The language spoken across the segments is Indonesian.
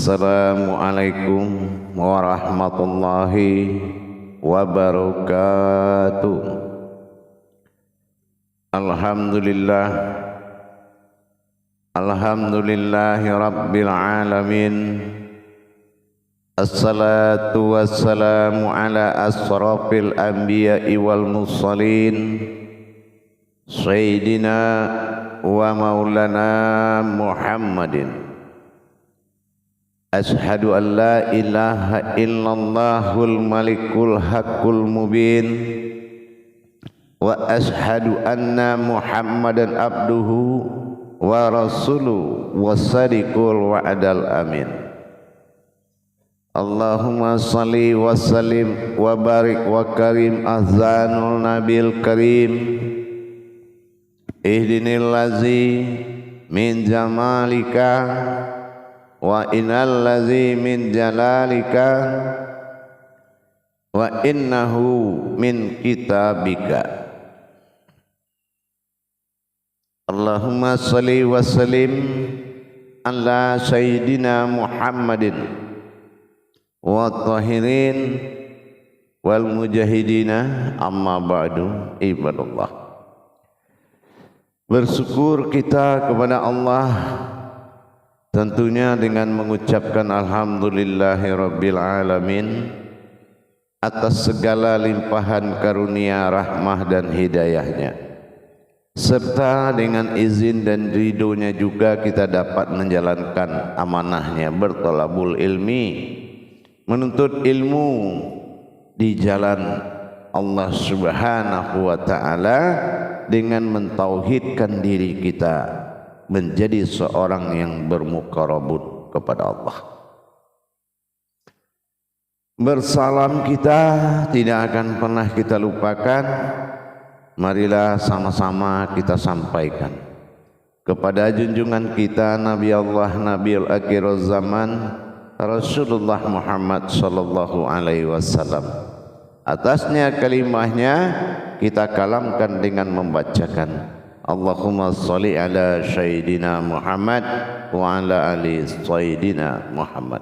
Assalamualaikum warahmatullahi wabarakatuh. Alhamdulillah, alhamdulillahi rabbil alamin. Assalatu wassalamu ala asrafil anbiya'i wal mursalin, sayyidina wa maulana Muhammadin. Ashhadu an la ilaha illallahul malikul haqqul mubin, wa ashhadu anna Muhammadan abduhu wa rasuluhu wassadiqul wa'dal amin. Allahumma salli wa sallim wa barik wa karim azanul nabil karim. Ihdinil lazi min jamalika wa innal ladzi min jalalika wa innahu min kitabika. Allahumma salli wa sallim ala sayyidina Muhammadin wa tahirin wal mujahidina, amma ba'du. Ibadallah, bersyukur kita kepada Allah tentunya dengan mengucapkan alhamdulillahirabbil alamin atas segala limpahan karunia, rahmah dan hidayahnya, serta dengan izin dan ridhonya juga kita dapat menjalankan amanahnya bertolabul ilmi, menuntut ilmu di jalan Allah subhanahu wa ta'ala dengan mentauhidkan diri kita menjadi seorang yang bermuqarabun kepada Allah. Bersalam kita tidak akan pernah kita lupakan. Marilah sama-sama kita sampaikan kepada junjungan kita Nabi Allah, Nabiul Akhir Zaman, Rasulullah Muhammad sallallahu alaihi wasallam. Atasnya kalimahnya kita kalamkan dengan membacakan Allahumma sholli ala sayyidina Muhammad wa ala ali sayyidina Muhammad.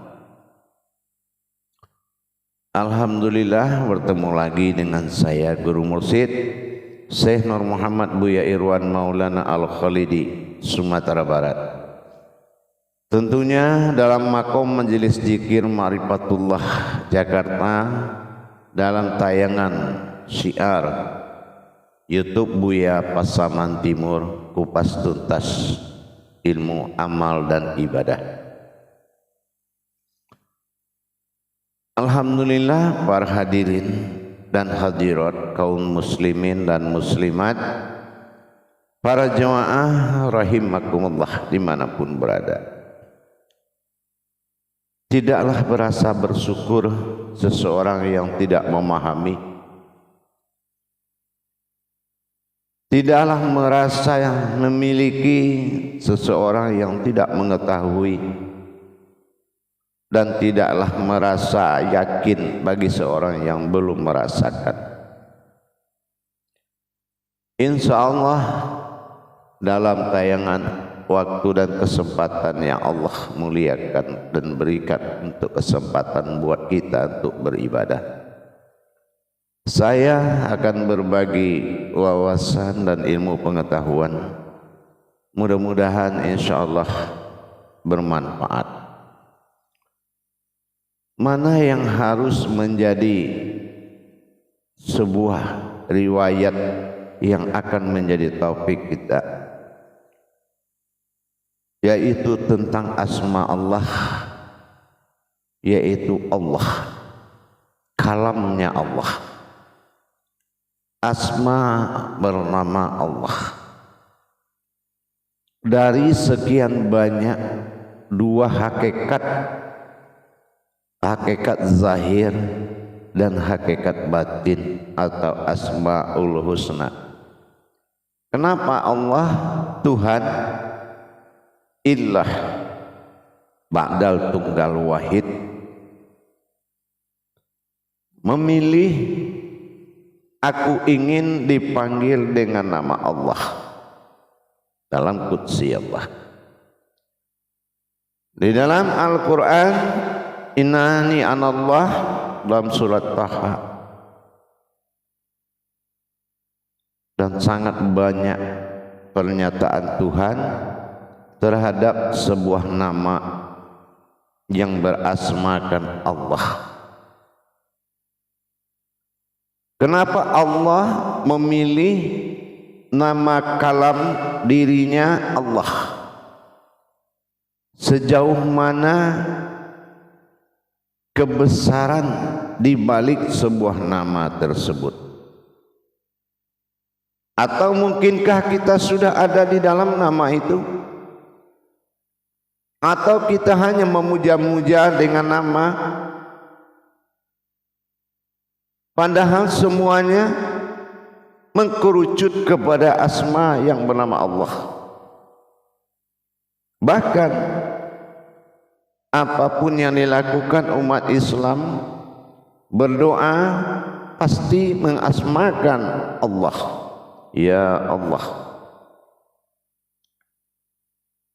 Alhamdulillah, bertemu lagi dengan saya Guru Mursyid Syekh Nur Muhammad Buya Irwan Maulana Al-Khalidi, Sumatera Barat. Tentunya dalam makom Majelis Zikir Ma'rifatullah Jakarta, dalam tayangan syiar YouTube Buya Pasaman Timur, kupas tuntas ilmu amal dan ibadah. Alhamdulillah, para hadirin dan hadirat kaum muslimin dan muslimat, para jemaah rahimakumullah dimanapun berada. Tidaklah berasa bersyukur seseorang yang tidak memahami, tidaklah merasa memiliki seseorang yang tidak mengetahui, dan tidaklah merasa yakin bagi seorang yang belum merasakan. Insya Allah dalam tayangan waktu dan kesempatan yang Allah muliakan dan berikan untuk kesempatan buat kita untuk beribadah, saya akan berbagi wawasan dan ilmu pengetahuan, mudah-mudahan insya Allah bermanfaat. Mana yang harus menjadi sebuah riwayat yang akan menjadi taufik kita, yaitu tentang asma Allah, yaitu Allah, kalamnya Allah. Asma bernama Allah. Dari sekian banyak dua hakikat, hakikat zahir dan hakikat batin atau asmaul husna. Kenapa Allah Tuhan, ilah, ba'dal tunggal wahid, memilih aku ingin dipanggil dengan nama Allah dalam qudsi Allah. Di dalam Al-Quran, innani anallah dalam surat Taha, dan sangat banyak pernyataan Tuhan terhadap sebuah nama yang berasmakan Allah. Kenapa Allah memilih nama kalam dirinya Allah? Sejauh mana kebesaran di balik sebuah nama tersebut? Atau mungkinkah kita sudah ada di dalam nama itu? Atau kita hanya memuja-muja dengan nama, padahal semuanya mengkerucut kepada asma yang bernama Allah. Bahkan apapun yang dilakukan umat Islam, berdoa pasti mengasmakan Allah. Ya Allah.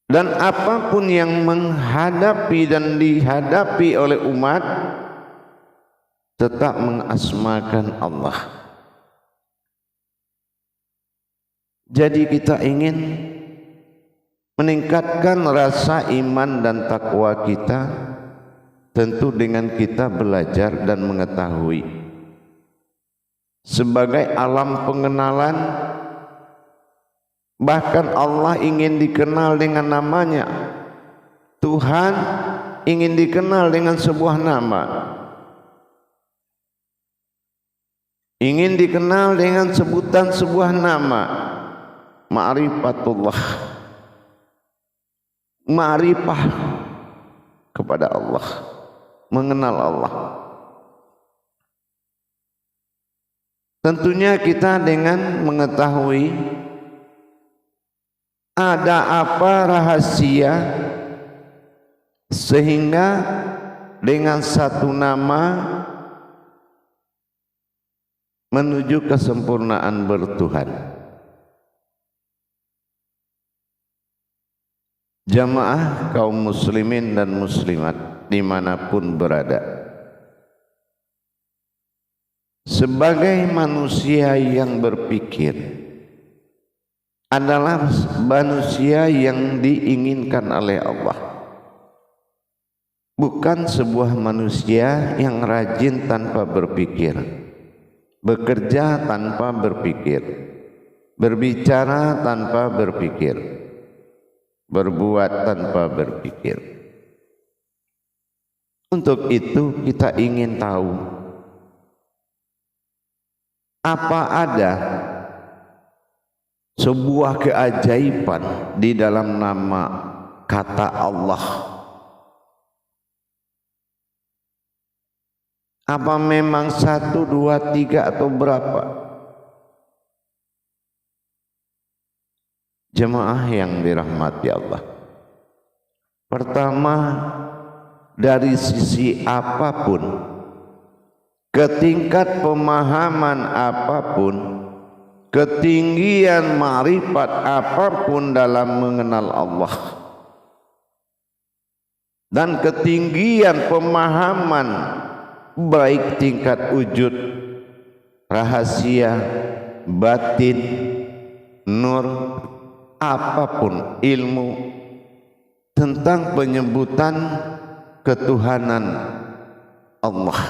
Dan apapun yang menghadapi dan dihadapi oleh umat tetap mengasmakan Allah. Jadi kita ingin meningkatkan rasa iman dan takwa kita, tentu dengan kita belajar dan mengetahui sebagai alam pengenalan. Bahkan Allah ingin dikenal dengan namanya. Tuhan ingin dikenal dengan sebuah nama, ingin dikenal dengan sebutan sebuah nama, ma'rifatullah, ma'rifah kepada Allah, mengenal Allah. Tentunya kita dengan mengetahui ada apa rahasia sehingga dengan satu nama menuju kesempurnaan bertuhan. Jamaah kaum muslimin dan muslimat dimanapun berada, sebagai manusia yang berpikir adalah manusia yang diinginkan oleh Allah, bukan sebuah manusia yang rajin tanpa berpikir, bekerja tanpa berpikir, berbicara tanpa berpikir, berbuat tanpa berpikir. Untuk itu kita ingin tahu apa ada sebuah keajaiban di dalam nama kata Allah. Apa memang 1, 2, 3 atau berapa? Jemaah yang dirahmati Allah, pertama, dari sisi apapun, ketingkat pemahaman apapun, ketinggian ma'rifat apapun dalam mengenal Allah, dan ketinggian pemahaman baik tingkat wujud, rahasia, batin, nur, apapun ilmu tentang penyebutan ketuhanan Allah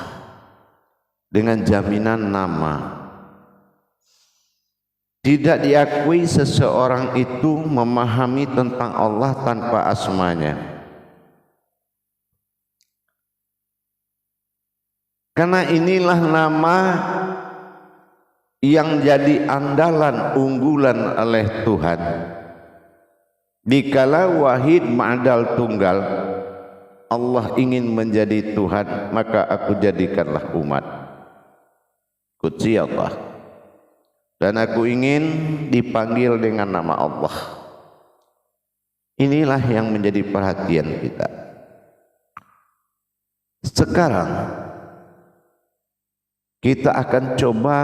dengan jaminan nama, tidak diakui seseorang itu memahami tentang Allah tanpa asmanya. Karena inilah nama yang jadi andalan unggulan oleh Tuhan. Dikala wahid ma'dal tunggal, Allah ingin menjadi Tuhan, maka aku jadikanlah umat. Qudsi Allah. Dan aku ingin dipanggil dengan nama Allah. Inilah yang menjadi perhatian kita. Sekarang kita akan coba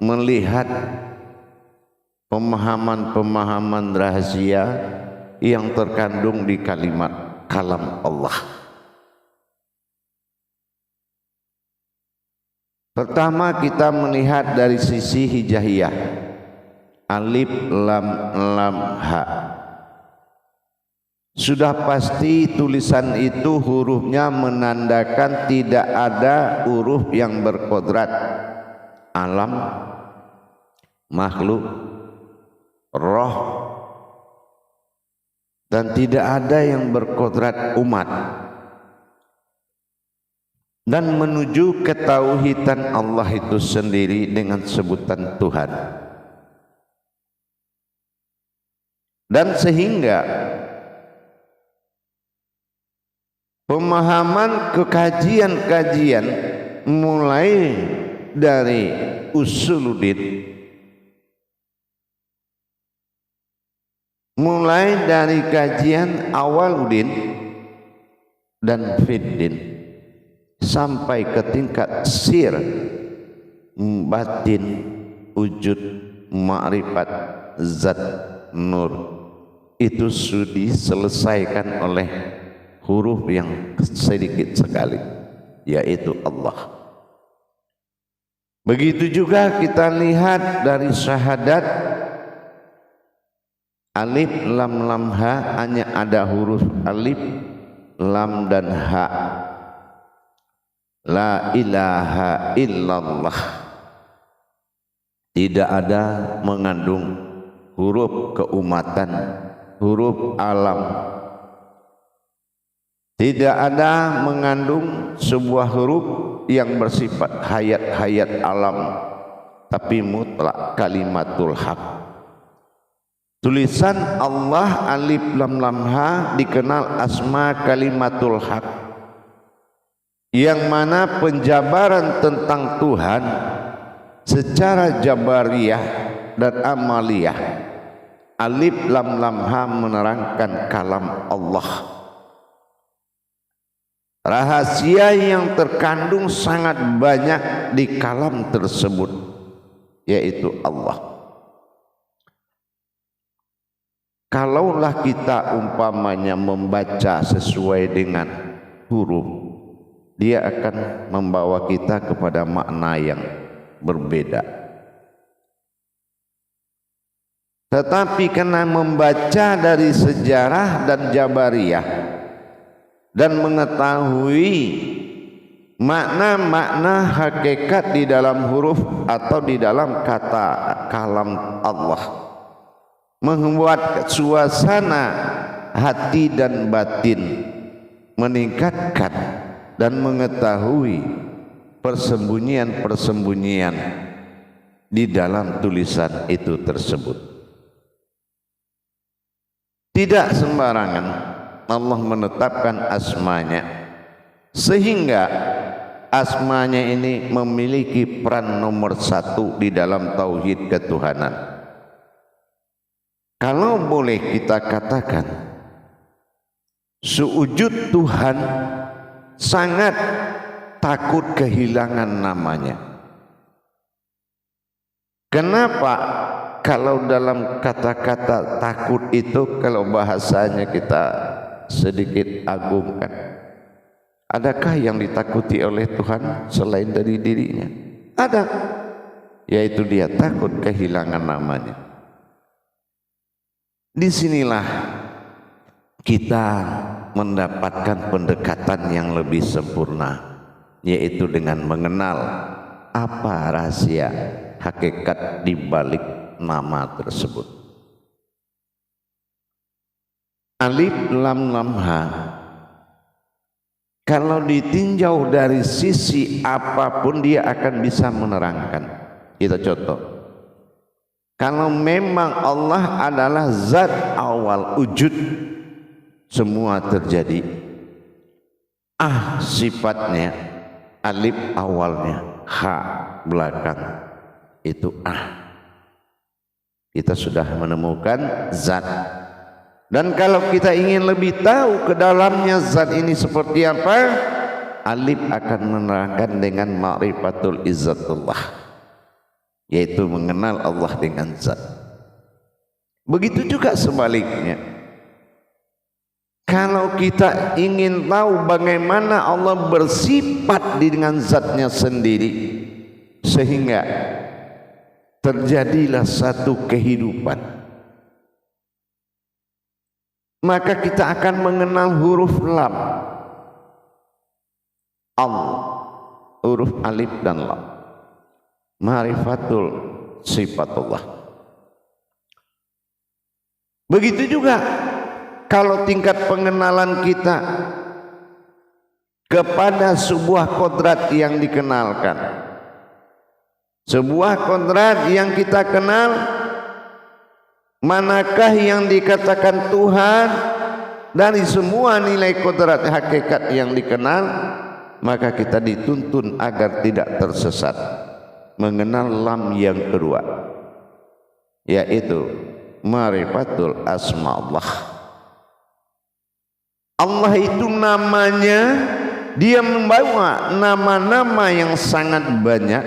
melihat pemahaman-pemahaman rahasia yang terkandung di kalimat kalam Allah. Pertama kita melihat dari sisi hijaiyah, alif lam lam ha. Sudah pasti tulisan itu hurufnya menandakan tidak ada huruf yang berkodrat, alam, makhluk, roh, dan tidak ada yang berkodrat umat. Dan menuju ketauhidan Allah itu sendiri dengan sebutan Tuhan. Dan sehingga pemahaman kekajian-kajian mulai dari usuluddin, mulai dari kajian awaluddin dan fiddin, sampai ke tingkat sir, batin, wujud, ma'rifat, zat, nur, itu sudah diselesaikan oleh huruf yang sedikit sekali, yaitu Allah. Begitu juga kita lihat dari syahadat alif lam lam ha, hanya ada huruf alif, lam dan ha. La ilaha illallah, tidak ada mengandung huruf keumatan, huruf alam, tidak ada mengandung sebuah huruf yang bersifat hayat-hayat alam, tapi mutlak kalimatul haq. Tulisan Allah alif lam lam ha dikenal asma kalimatul haq, yang mana penjabaran tentang Tuhan secara jabariyah dan amaliyah, alif lam lam ha menerangkan kalam Allah. Rahasia yang terkandung sangat banyak di kalam tersebut, yaitu Allah. Kalaulah kita umpamanya membaca sesuai dengan huruf, dia akan membawa kita kepada makna yang berbeda. Tetapi karena membaca dari sejarah dan jabariyah dan mengetahui makna-makna hakikat di dalam huruf atau di dalam kata kalam Allah, membuat suasana hati dan batin meningkatkan dan mengetahui persembunyian-persembunyian di dalam tulisan itu tersebut. Tidak sembarangan Allah menetapkan asmanya, sehingga asmanya ini memiliki peran nomor satu di dalam tauhid ketuhanan. Kalau boleh kita katakan, sewujud Tuhan sangat takut kehilangan namanya. Kenapa? Kalau dalam kata-kata takut itu, kalau bahasanya kita sedikit agungkan, adakah yang ditakuti oleh Tuhan selain dari dirinya? Ada, yaitu dia takut kehilangan namanya. Disinilah kita mendapatkan pendekatan yang lebih sempurna, yaitu dengan mengenal apa rahasia hakikat di balik nama tersebut. Alif lam lam ha, kalau ditinjau dari sisi apapun dia akan bisa menerangkan. Kita contoh, kalau memang Allah adalah zat awal wujud, semua terjadi. Sifatnya alif awalnya, ha belakang, itu kita sudah menemukan zat. Dan kalau kita ingin lebih tahu ke dalamnya zat ini seperti apa, alif akan menerangkan dengan ma'rifatul izzatullah, yaitu mengenal Allah dengan zat. Begitu juga sebaliknya, kalau kita ingin tahu bagaimana Allah bersifat dengan zatnya sendiri, sehingga terjadilah satu kehidupan, maka kita akan mengenal huruf lam, Allah, huruf alif dan lam, ma'rifatul sifatullah. Begitu juga kalau tingkat pengenalan kita kepada sebuah kodrat yang dikenalkan, sebuah kodrat yang kita kenal, manakah yang dikatakan Tuhan dari semua nilai kodrat hakikat yang dikenal, maka kita dituntun agar tidak tersesat mengenal lam yang kedua, yaitu ma'rifatul asma Allah. Allah itu namanya, dia membawa nama-nama yang sangat banyak,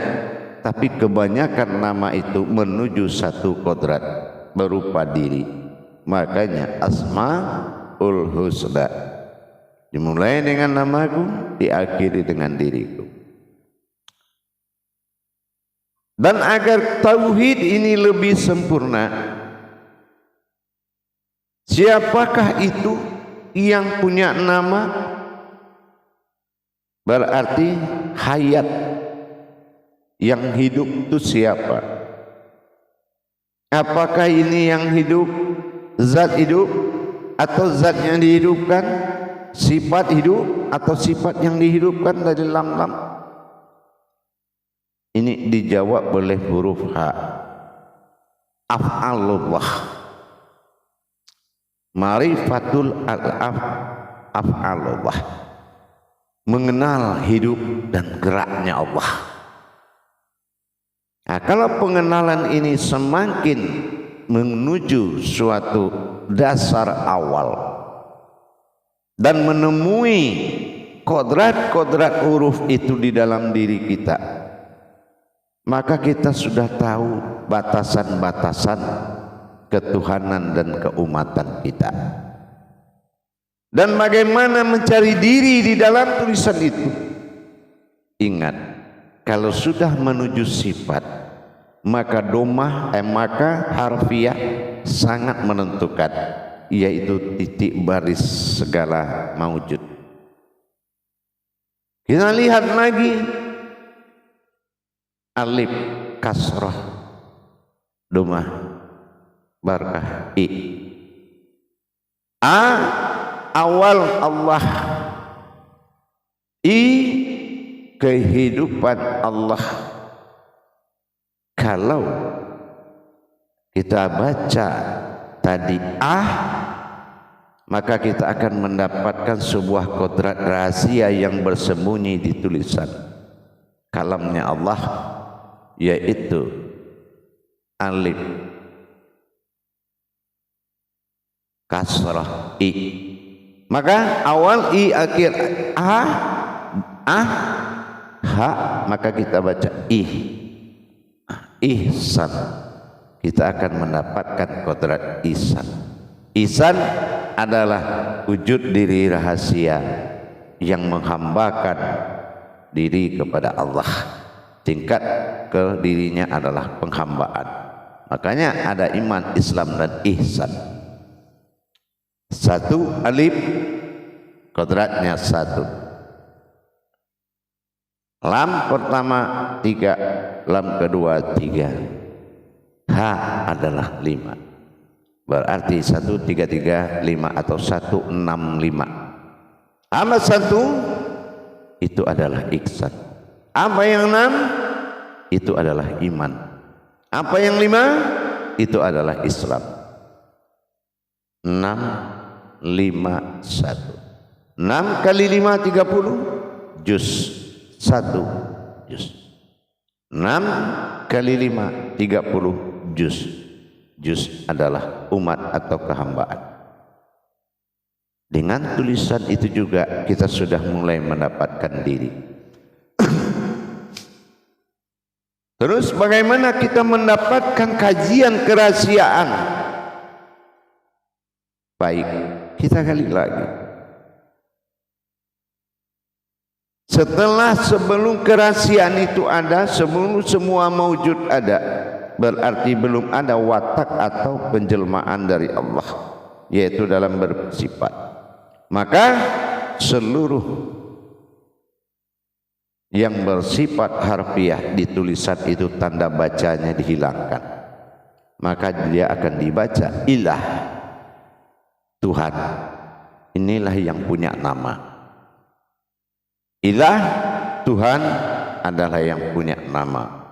tapi kebanyakan nama itu menuju satu kodrat berupa diri. Makanya Asmaul Husna, dimulai dengan namaku, diakhiri dengan diriku. Dan agar tauhid ini lebih sempurna, siapakah itu yang punya nama? Berarti hayat, yang hidup itu siapa? Apakah ini yang hidup, zat hidup, atau zat yang dihidupkan, sifat hidup, atau sifat yang dihidupkan dari lam-lam? Ini dijawab oleh huruf H, af'alullah, Ma'rifatul af'alullah, mengenal hidup dan geraknya Allah. Nah, kalau pengenalan ini semakin menuju suatu dasar awal dan menemui kodrat-kodrat huruf itu di dalam diri kita, maka kita sudah tahu batasan-batasan ketuhanan dan keumatan kita, dan bagaimana mencari diri di dalam tulisan itu. Ingat, kalau sudah menuju sifat, maka domah maka harfiah sangat menentukan, yaitu titik baris segala maujud. Kita lihat lagi, alif kasrah domah barakah i, a awal Allah, i kehidupan Allah. Kalau kita baca tadi maka kita akan mendapatkan sebuah kodrat rahasia yang bersembunyi di tulisan kalamnya Allah, yaitu alif kasrah i. Maka awal i, akhir ha, maka kita baca ihsan. Kita akan mendapatkan kodrat ihsan. Ihsan adalah wujud diri rahasia yang menghambakan diri kepada Allah. Tingkat ke dirinya adalah penghambaan. Makanya ada iman, Islam, dan ihsan. Satu alif, kodratnya satu. Lam pertama 3, lam kedua 3, ha adalah 5. Berarti 1, 3, 3, 5 atau 1, 6, 5. Apa 1? Itu adalah ihsan. Apa yang 6? Itu adalah iman. Apa yang 5? Itu adalah Islam. 6, 5, 1. 6 kali 5 30, juz 1 juz. 6 kali 5 30 juz. Juz adalah umat atau kehambaan. Dengan tulisan itu juga kita sudah mulai mendapatkan diri. Terus bagaimana kita mendapatkan kajian kerahasiaan? Baik, kita kali lagi. sebelum kerahasiaan itu ada, sebelum semua maujud ada, berarti belum ada watak atau penjelmaan dari Allah, yaitu dalam bersifat. Maka seluruh yang bersifat harfiah di tulisan itu tanda bacanya dihilangkan, maka dia akan dibaca ilah, Tuhan. Inilah yang punya nama. Ilah, Tuhan adalah yang punya nama.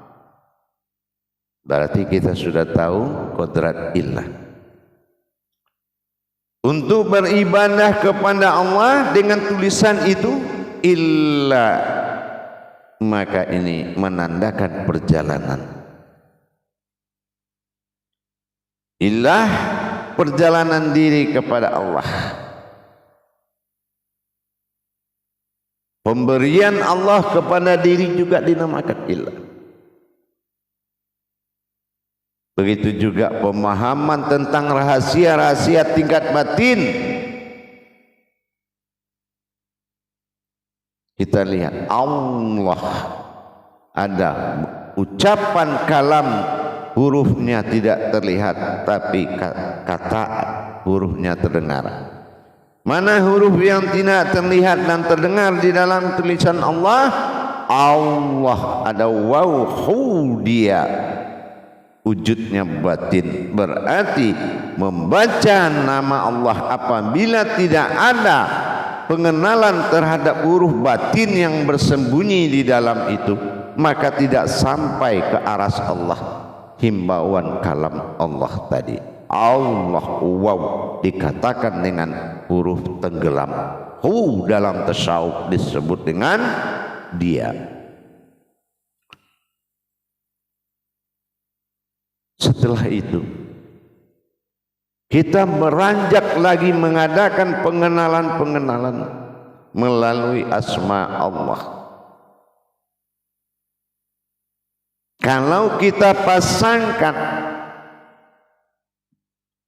Berarti kita sudah tahu kodrat ilah. Untuk beribadah kepada Allah dengan tulisan itu ilah, maka ini menandakan perjalanan. Ilah, perjalanan diri kepada Allah. Pemberian Allah kepada diri juga dinamakan ilah. Begitu juga pemahaman tentang rahasia-rahasia tingkat batin. Kita lihat Allah ada ucapan kalam, hurufnya tidak terlihat tapi kata hurufnya terdengar. Mana huruf yang tidak terlihat dan terdengar di dalam tulisan Allah? Allah ada wawhu, dia wujudnya batin. Berarti membaca nama Allah apabila tidak ada pengenalan terhadap huruf batin yang bersembunyi di dalam itu, maka tidak sampai ke aras Allah. Himbauan kalam Allah tadi, Allah waw, dikatakan dengan huruf tenggelam. Hu dalam tasawuf disebut dengan dia. Setelah itu kita beranjak lagi mengadakan pengenalan-pengenalan melalui asma Allah. Kalau kita pasangkan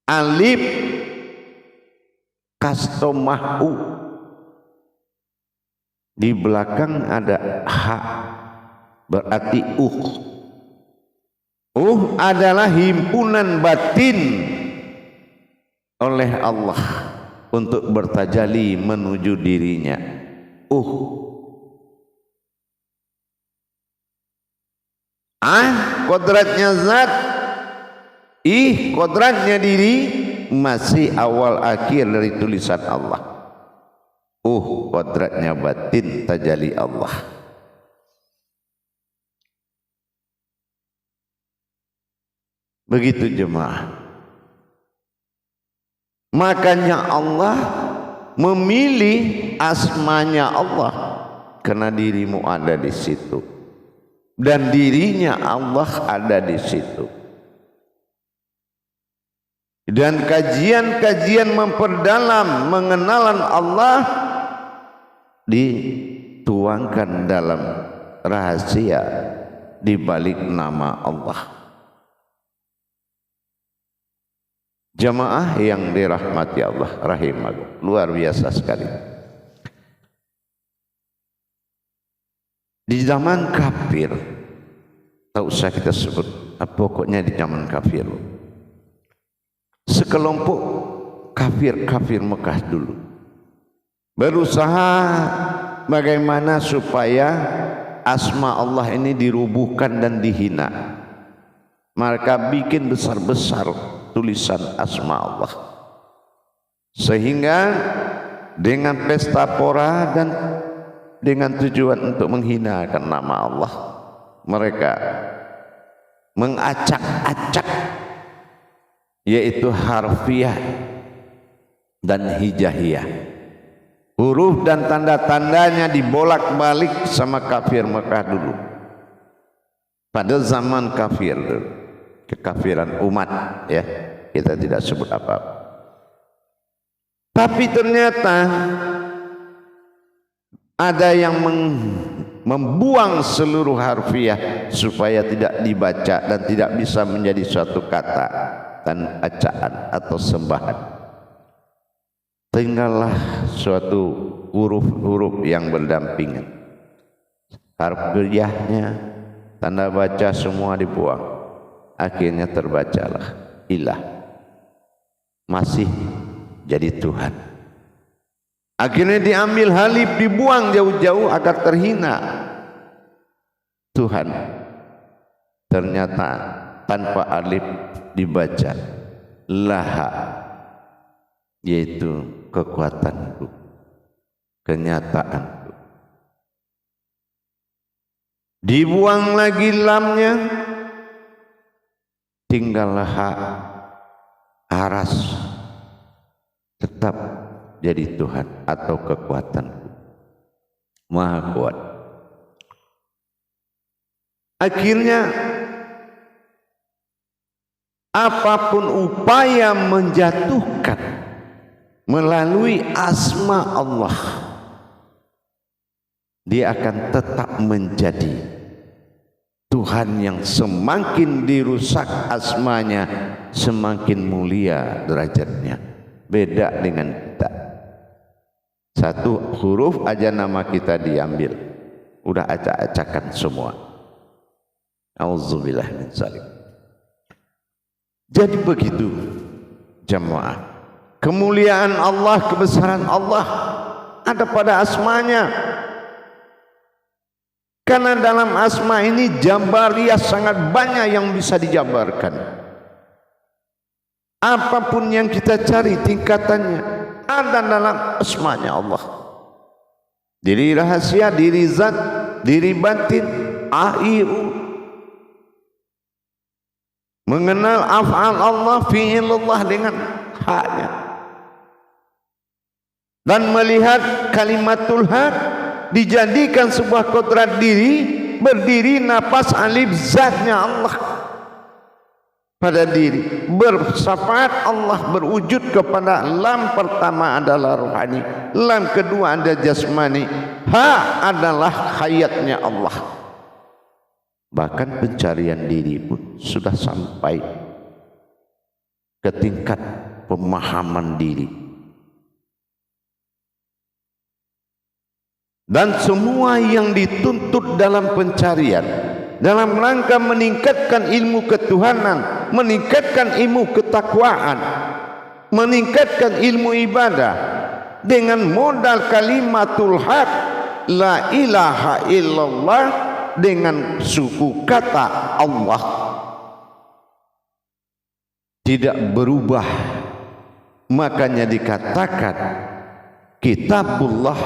alif kastomahu, di belakang ada ha, berarti adalah himpunan batin oleh Allah untuk bertajali menuju dirinya. Kodratnya zat, kodratnya diri, masih awal akhir dari tulisan Allah. Kodratnya batin, tajali Allah. Begitu jemaah. Makanya Allah memilih asmanya Allah karena dirimu ada di situ dan dirinya Allah ada di situ. Dan kajian-kajian memperdalam mengenalan Allah dituangkan dalam rahasia di balik nama Allah. Jamaah yang dirahmati Allah rahimahullah, luar biasa sekali. Di zaman kafir, tak usah kita sebut, pokoknya di zaman kafir, sekelompok kafir Mekah dulu berusaha bagaimana supaya asma Allah ini dirubuhkan dan dihina. Mereka bikin besar-besar tulisan asma Allah, sehingga dengan pesta pora dan dengan tujuan untuk menghinakan nama Allah, mereka mengacak-acak, yaitu harfiah dan hijaiyah. Huruf dan tanda-tandanya dibolak-balik sama kafir Mekah dulu. Pada zaman kafir dulu, kekafiran umat, ya, kita tidak sebut apa-apa. Tapi ternyata ada yang membuang seluruh harfiah supaya tidak dibaca dan tidak bisa menjadi suatu kata dan acaan atau sembahan. Tinggallah suatu huruf-huruf yang berdampingan. harfiahnya, tanda baca semua dibuang. Akhirnya terbacalah ilah, masih jadi Tuhan. Akhirnya diambil alif, dibuang jauh-jauh agar terhina Tuhan. Ternyata tanpa alif dibaca laha, yaitu kekuatanku, kenyataanku. Dibuang lagi lamnya, tinggal laha, aras, tetap jadi Tuhan atau kekuatanku, maha kuat. Akhirnya apapun upaya menjatuhkan melalui asma Allah, dia akan tetap menjadi Tuhan yang semakin dirusak asmanya, semakin mulia derajatnya. Beda dengan kita. Satu huruf aja nama kita diambil, udah acak-acakan semua. Auzubillah min dzalik. Jadi begitu jemaah, kemuliaan Allah, kebesaran Allah ada pada asmanya. Karena dalam asma ini jabariyah sangat banyak yang bisa dijabarkan. Apapun yang kita cari tingkatannya ada dalam asmanya Allah. Diri rahasia, diri zat, diri batin, aiu. Mengenal af'al Allah, fi'ilullah dengan haknya. Dan melihat kalimatul hak dijadikan sebuah kodrat diri, berdiri nafas alif zatnya Allah pada diri, bersyafaat Allah berwujud kepada lam pertama adalah rohani, lam kedua ada jasmani, ha adalah hayatnya Allah. Bahkan pencarian diri pun sudah sampai ke tingkat pemahaman diri. Dan semua yang dituntut dalam pencarian, dalam rangka meningkatkan ilmu ketuhanan, meningkatkan ilmu ketakwaan, meningkatkan ilmu ibadah dengan modal kalimatul haq, la ilaha illallah, dengan suku kata Allah tidak berubah. Makanya dikatakan kitabullah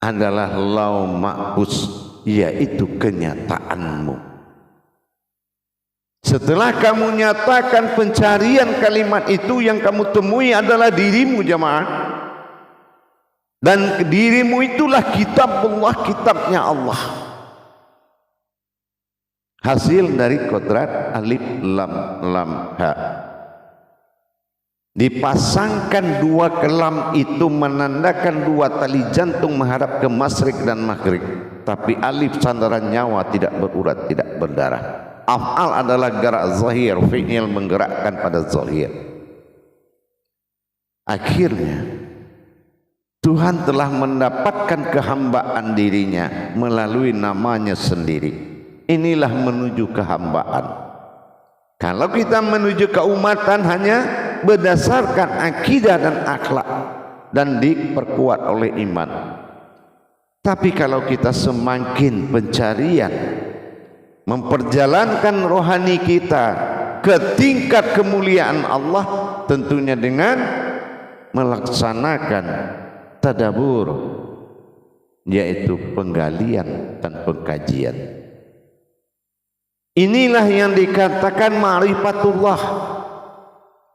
adalah lau mahfuz, yaitu kenyataanmu. Setelah kamu nyatakan pencarian kalimat itu, yang kamu temui adalah dirimu jamaah. Dan dirimu itulah kitabullah, kitabnya Allah. Hasil dari kodrat alif lam lam ha. Dipasangkan dua kelam itu menandakan dua tali jantung menghadap ke masyrik dan maghrib. Tapi alif sandaran nyawa, tidak berurat, tidak berdarah. Af'al adalah gerak zahir, fi'il menggerakkan pada zahir. Akhirnya Tuhan telah mendapatkan kehambaan dirinya melalui namanya sendiri. Inilah menuju kehambaan. Kalau kita menuju keumatan hanya berdasarkan akidah dan akhlak dan diperkuat oleh iman. Tapi kalau kita semakin pencarian, memperjalankan rohani kita ke tingkat kemuliaan Allah, tentunya dengan melaksanakan tadabur, yaitu penggalian dan pengkajian. Inilah yang dikatakan ma'rifatullah.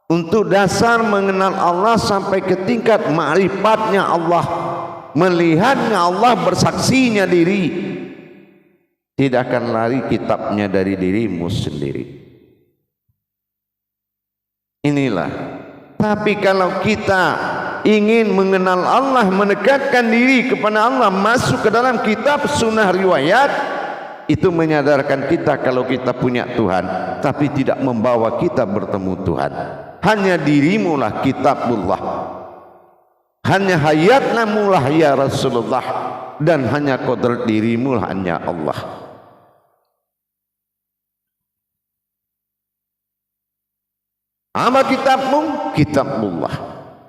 Untuk dasar mengenal Allah sampai ke tingkat ma'rifatnya Allah, melihatnya Allah, bersaksinya diri, tidak akan lari kitabnya dari dirimu sendiri. Inilah. Tapi kalau kita ingin mengenal Allah, mendekatkan diri kepada Allah, masuk ke dalam kitab sunnah riwayat, itu menyadarkan kita kalau kita punya Tuhan, tapi tidak membawa kita bertemu Tuhan. Hanya dirimu lah kitabullah, hanya hayatnamu lah ya Rasulullah. dan hanya kodrat dirimu hanya Allah. Apa kitabmu? Kitabullah.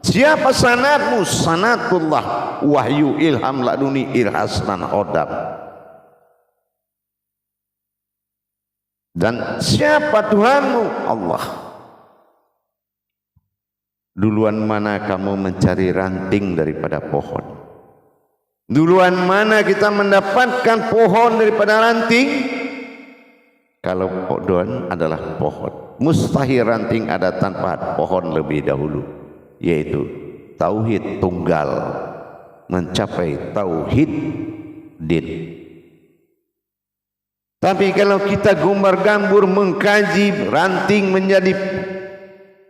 Siapa sanatmu? Sanatullah. Wahyu, ilham, laduni, irhasnan, odam. Dan siapa Tuhanmu? Allah. Duluan mana kamu mencari ranting daripada pohon? Duluan mana kita mendapatkan pohon daripada ranting? Kalau pohon adalah pohon, mustahil ranting ada tanpa pohon lebih dahulu, yaitu tauhid tunggal, mencapai tauhid din. Tapi kalau kita gumbar-gambur mengkaji ranting menjadi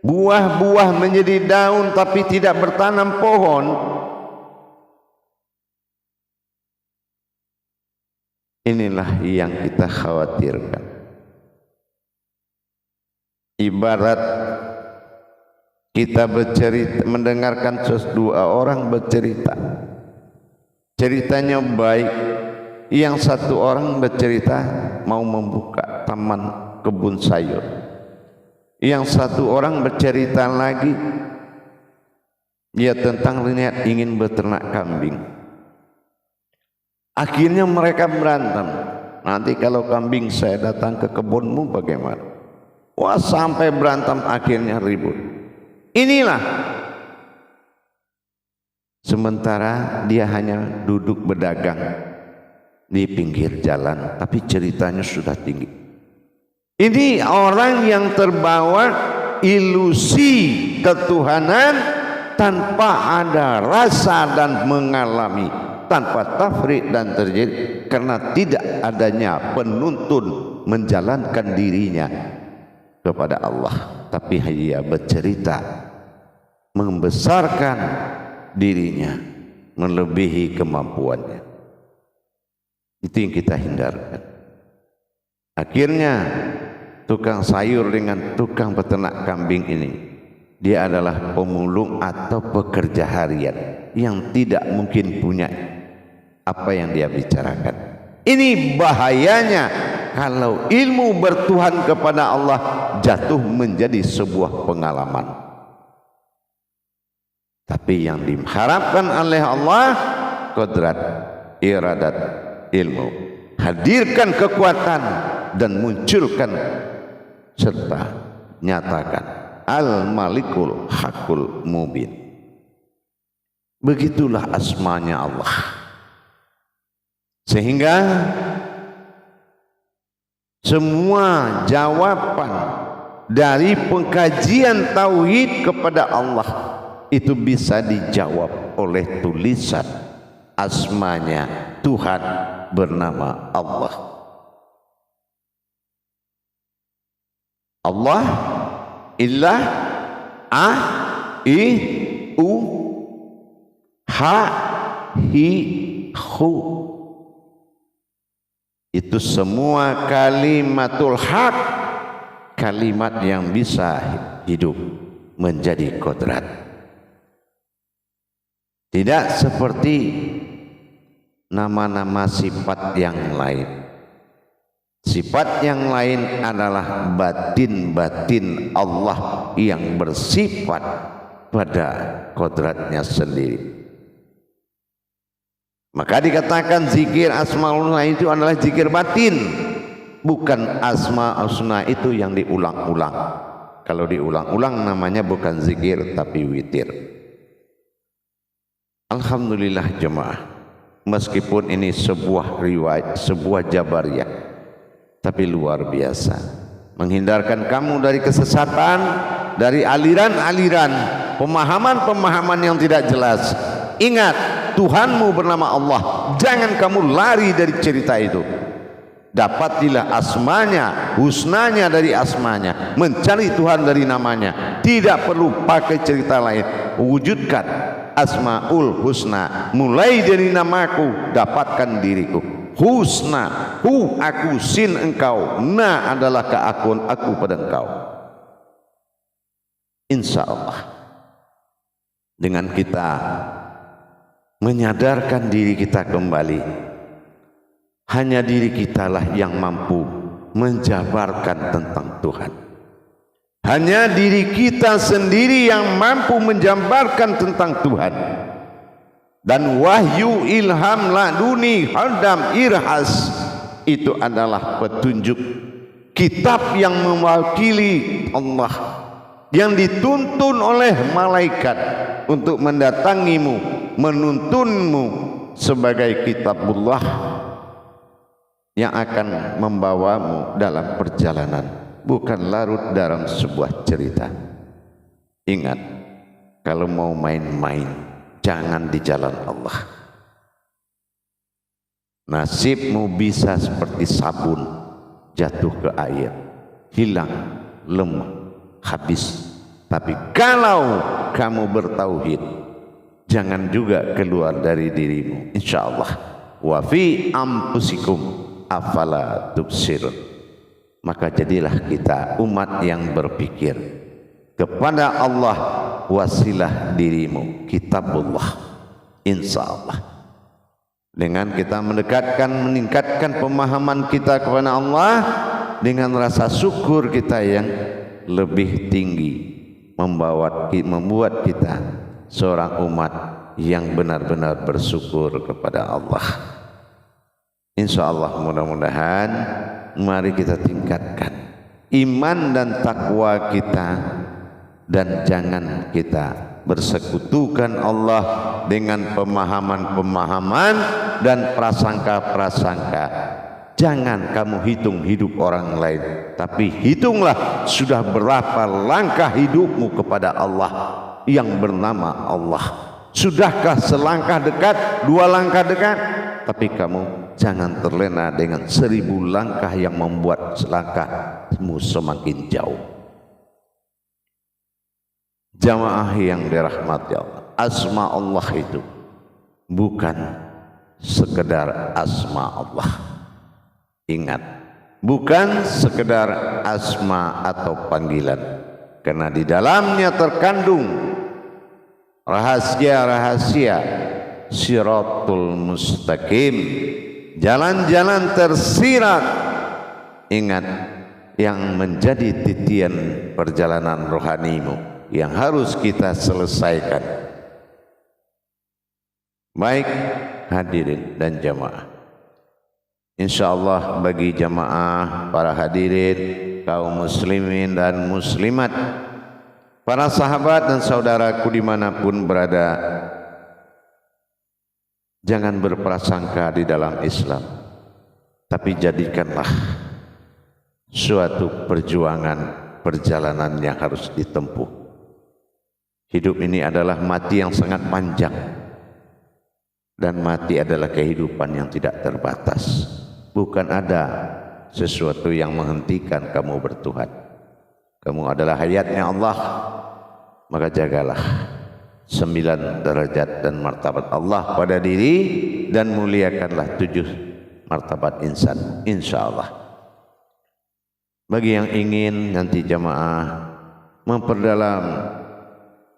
buah-buah, menjadi daun, tapi tidak bertanam pohon, inilah yang kita khawatirkan. Ibarat kita bercerita, mendengarkan dua orang bercerita, ceritanya baik. Yang satu orang bercerita mau membuka taman kebun sayur, yang satu orang bercerita lagi dia tentang niat ingin beternak kambing. Akhirnya mereka berantem, nanti kalau kambing saya datang ke kebunmu bagaimana? Wah, sampai berantem, akhirnya ribut. Inilah, sementara dia hanya duduk berdagang di pinggir jalan, tapi ceritanya sudah tinggi. Ini orang yang terbawa ilusi ketuhanan tanpa ada rasa dan mengalami, tanpa tafrik dan terjadi, karena tidak adanya penuntun menjalankan dirinya kepada Allah, tapi hanya bercerita membesarkan dirinya melebihi kemampuannya. Itu yang kita hindarkan. Akhirnya tukang sayur dengan tukang peternak kambing ini, dia adalah pemulung atau pekerja harian yang tidak mungkin punya apa yang dia bicarakan. Ini bahayanya kalau ilmu bertuhan kepada Allah jatuh menjadi sebuah pengalaman. Tapi yang diharapkan oleh Allah qudrat, iradat, ilmu. Hadirkan kekuatan dan munculkan serta nyatakan Al-Malikul Hakul Mubin. Begitulah asmanya Allah. Sehingga semua jawaban dari pengkajian tauhid kepada Allah itu bisa dijawab oleh tulisan asmanya Tuhan bernama Allah. Allah, Ilah, A, I, U, H, Hi, Hu. Itu semua kalimatul haq, kalimat yang bisa hidup menjadi kodrat. Tidak seperti nama-nama sifat yang lain. Sifat yang lain adalah batin-batin Allah yang bersifat pada kodratnya sendiri. Maka dikatakan zikir asmaul husna itu adalah zikir batin, bukan asmaul husna itu yang diulang-ulang. Kalau diulang-ulang namanya bukan zikir tapi witir. Alhamdulillah jemaah, meskipun ini sebuah riwayat, sebuah jabariyah, tapi luar biasa menghindarkan kamu dari kesesatan, dari aliran-aliran, pemahaman-pemahaman yang tidak jelas. Ingat, Tuhanmu bernama Allah. Jangan kamu lari dari cerita itu. Dapatilah asmanya, husnanya dari asmanya. Mencari Tuhan dari namanya. Tidak perlu pakai cerita lain. Wujudkan asmaul husna. Mulai dari namaku, dapatkan diriku. Husna, hu aku, sin engkau, na adalah keakuan aku pada engkau. Insya Allah dengan kita menyadarkan diri kita kembali. Hanya diri kitalah yang mampu menjabarkan tentang Tuhan. Hanya diri kita sendiri yang mampu menjabarkan tentang Tuhan. Dan wahyu ilham laduni hadam irhas itu adalah petunjuk kitab yang mewakili Allah, yang dituntun oleh malaikat untuk mendatangimu, menuntunmu sebagai kitabullah yang akan membawamu dalam perjalanan, bukan larut dalam sebuah cerita. Ingat, kalau mau main-main jangan di jalan Allah. Nasibmu bisa seperti sabun jatuh ke air, hilang, lemah, habis. Tapi kalau kamu bertauhid, jangan juga keluar dari dirimu, insyaallah. Wa fi anfusikum afala tubsirun. Maka jadilah kita umat yang berpikir kepada Allah, wasilah dirimu kitabullah, insyaallah. Dengan kita meningkatkan pemahaman kita kepada Allah, dengan rasa syukur kita yang lebih tinggi, membuat kita seorang umat yang benar-benar bersyukur kepada Allah. Insyaallah, mudah-mudahan mari kita tingkatkan iman dan takwa kita, dan jangan kita bersekutukan Allah dengan pemahaman-pemahaman dan prasangka-prasangka. Jangan kamu hitung hidup orang lain, tapi hitunglah sudah berapa langkah hidupmu kepada Allah yang bernama Allah. Sudahkah selangkah dekat, 2 langkah dekat? Tapi kamu jangan terlena dengan 1000 langkah yang membuat langkahmu semakin jauh. Jamaah yang dirahmati Allah, asma Allah itu bukan sekedar asma Allah. Ingat, bukan sekedar asma atau panggilan, karena di dalamnya terkandung rahasia-rahasia Siratul Mustaqim, jalan-jalan tersirat. Ingat, yang menjadi titian perjalanan rohanimu yang harus kita selesaikan. Baik hadirin dan jamaah, insyaallah bagi jamaah, para hadirin, kaum muslimin dan muslimat, para sahabat dan saudaraku dimanapun berada, jangan berprasangka di dalam Islam, tapi jadikanlah suatu perjalanan yang harus ditempuh. Hidup ini adalah mati yang sangat panjang, dan mati adalah kehidupan yang tidak terbatas. Bukan ada sesuatu yang menghentikan kamu bertuhan. Kamu adalah hayatnya Allah, maka jagalah 9 derajat dan martabat Allah pada diri, dan muliakanlah 7 martabat insan, insyaallah. Bagi yang ingin nanti jamaah memperdalam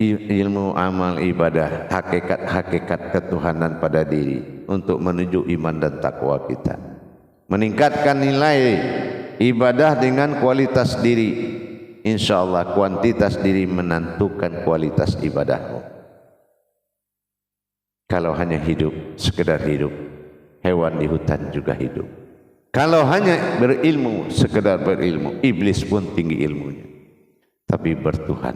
ilmu amal ibadah, hakikat-hakikat ketuhanan pada diri untuk menuju iman dan takwa kita, meningkatkan nilai ibadah dengan kualitas diri, insyaallah kuantitas diri menentukan kualitas ibadahmu. Kalau hanya hidup, sekedar hidup, hewan di hutan juga hidup. Kalau hanya berilmu, sekedar berilmu, iblis pun tinggi ilmunya. Tapi bertuhan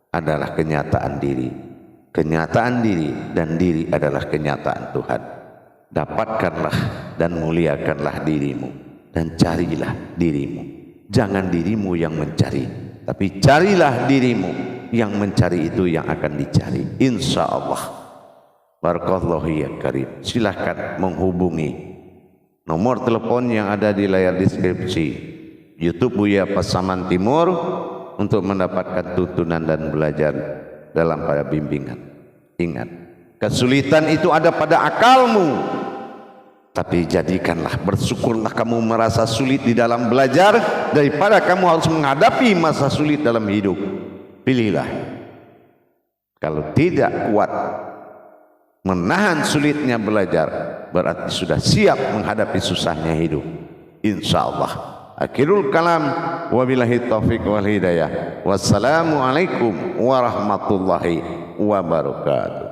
adalah kenyataan diri. Kenyataan diri dan diri adalah kenyataan Tuhan. Dapatkanlah dan muliakanlah dirimu, dan carilah dirimu. Jangan dirimu yang mencari, tapi carilah dirimu. Yang mencari itu yang akan dicari, insyaallah. Barakallahu ya karim. Silahkan menghubungi nomor telepon yang ada di layar deskripsi YouTube Buya Pasaman Timur untuk mendapatkan tuntunan dan belajar dalam pada bimbingan. Ingat, kesulitan itu ada pada akalmu, tapi jadikanlah, bersyukurlah kamu merasa sulit di dalam belajar daripada kamu harus menghadapi masa sulit dalam hidup. Pilihlah. Kalau tidak kuat menahan sulitnya belajar, berarti sudah siap menghadapi susahnya hidup. Insyaallah. Akhirul kalam, wabillahi taufiq wal hidayah. Wassalamualaikum warahmatullahi wabarakatuh.